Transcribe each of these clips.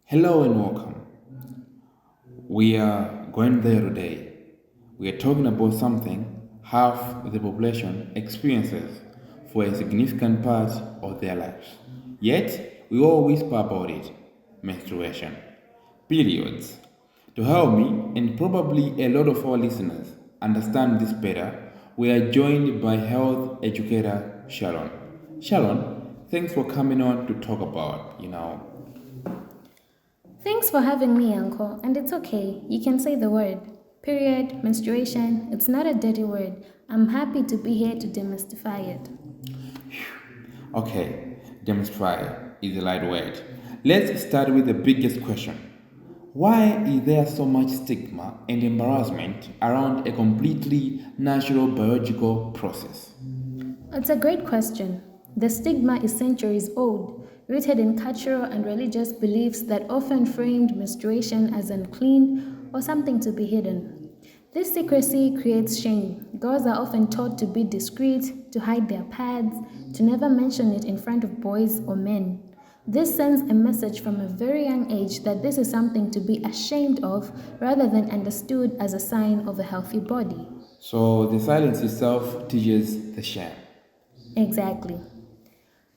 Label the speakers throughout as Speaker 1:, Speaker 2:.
Speaker 1: Hello and welcome. We are going there today. We are talking about something half the population experiences for a significant part of their lives. Yet, we all whisper about it menstruation, periods. To help me, and probably a lot of our listeners, understand this better, we are joined by health educator Sharon. Sharon, thanks for coming on to talk about.
Speaker 2: Thanks for having me, Uncle. And it's okay, you can say the word. Period, menstruation, it's not a dirty word. I'm happy to be here to demystify it.
Speaker 1: Okay, demystify is the right word. Let's start with the biggest question. Why is there so much stigma and embarrassment around a completely natural biological process?
Speaker 2: It's a great question. The stigma is centuries old, rooted in cultural and religious beliefs that often framed menstruation as unclean or something to be hidden. This secrecy creates shame. Girls are often taught to be discreet, to hide their pads, to never mention it in front of boys or men. This sends a message from a very young age that this is something to be ashamed of rather than understood as a sign of a healthy body.
Speaker 1: So the silence itself teaches the shame.
Speaker 2: Exactly.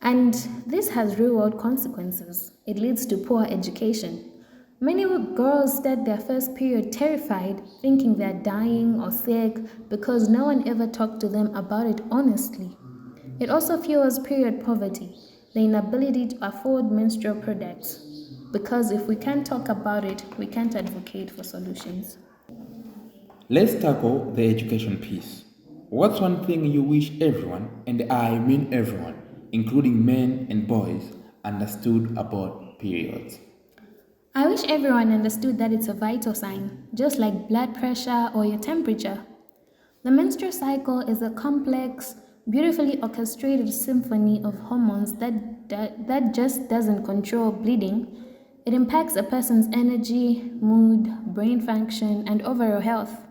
Speaker 2: And this has real world consequences. It leads to poor education. Many girls start their first period terrified, thinking they're dying or sick because no one ever talked to them about it honestly. It also fuels period poverty, the inability to afford menstrual products. Because if we can't talk about it, we can't advocate for solutions.
Speaker 1: Let's tackle the education piece. What's one thing you wish everyone, and I mean everyone, including men and boys, understood about periods?
Speaker 2: I wish everyone understood that it's a vital sign, just like blood pressure or your temperature. The menstrual cycle is a complex, beautifully orchestrated symphony of hormones that just doesn't control bleeding. It impacts a person's energy, mood, brain function, and overall health.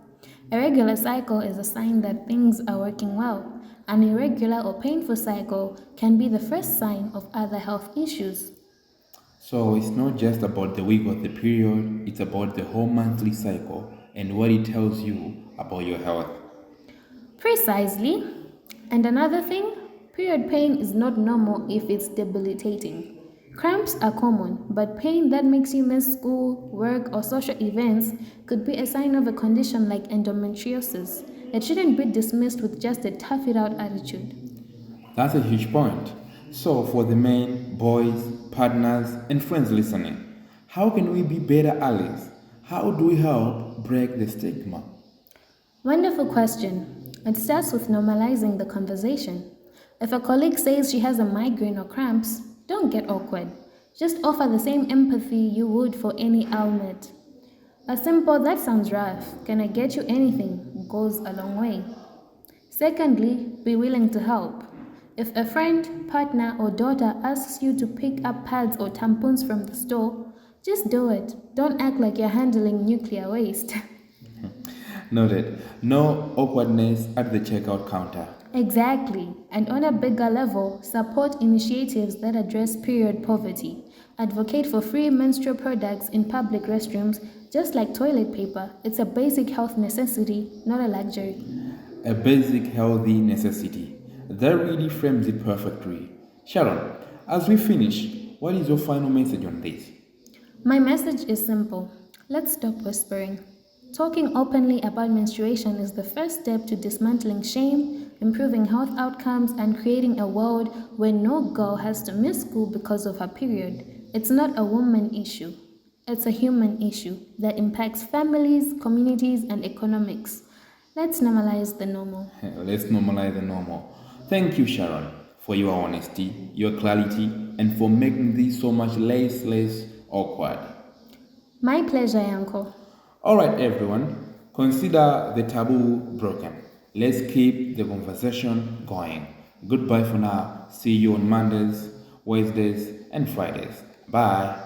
Speaker 2: A regular cycle is a sign that things are working well. An irregular or painful cycle can be the first sign of other health issues.
Speaker 1: So it's not just about the week of the period, it's about the whole monthly cycle and what it tells you about your health.
Speaker 2: Precisely. And another thing, period pain is not normal if it's debilitating. Cramps are common, but pain that makes you miss school, work, or social events could be a sign of a condition like endometriosis. It shouldn't be dismissed with just a tough it out attitude.
Speaker 1: That's a huge point. So, for the men, boys, partners, and friends listening, how can we be better allies? How do we help break the stigma?
Speaker 2: Wonderful question. It starts with normalizing the conversation. If a colleague says she has a migraine or cramps, don't get awkward. Just offer the same empathy you would for any ailment. A simple, that sounds rough, can I get you anything, goes a long way. Secondly, be willing to help. If a friend, partner, or daughter asks you to pick up pads or tampons from the store, just do it. Don't act like you're handling nuclear waste.
Speaker 1: Noted. No awkwardness at the checkout counter.
Speaker 2: Exactly. And on a bigger level, support initiatives that address period poverty. Advocate for free menstrual products in public restrooms, just like toilet paper. It's a basic health necessity, not a luxury.
Speaker 1: A basic healthy necessity. That really frames it perfectly. Sharon, as we finish, what is your final message on this?
Speaker 2: My message is simple. Let's stop whispering. Talking openly about menstruation is the first step to dismantling shame, improving health outcomes, and creating a world where no girl has to miss school because of her period. It's not a woman issue. It's a human issue that impacts families, communities, and economics. Let's normalize the normal.
Speaker 1: Let's normalize the normal. Thank you, Sharon, for your honesty, your clarity, and for making this so much less awkward.
Speaker 2: My pleasure, Uncle.
Speaker 1: Alright, everyone, consider the taboo broken. Let's keep the conversation going. Goodbye for now. See you on Mondays, Wednesdays, and Fridays. Bye.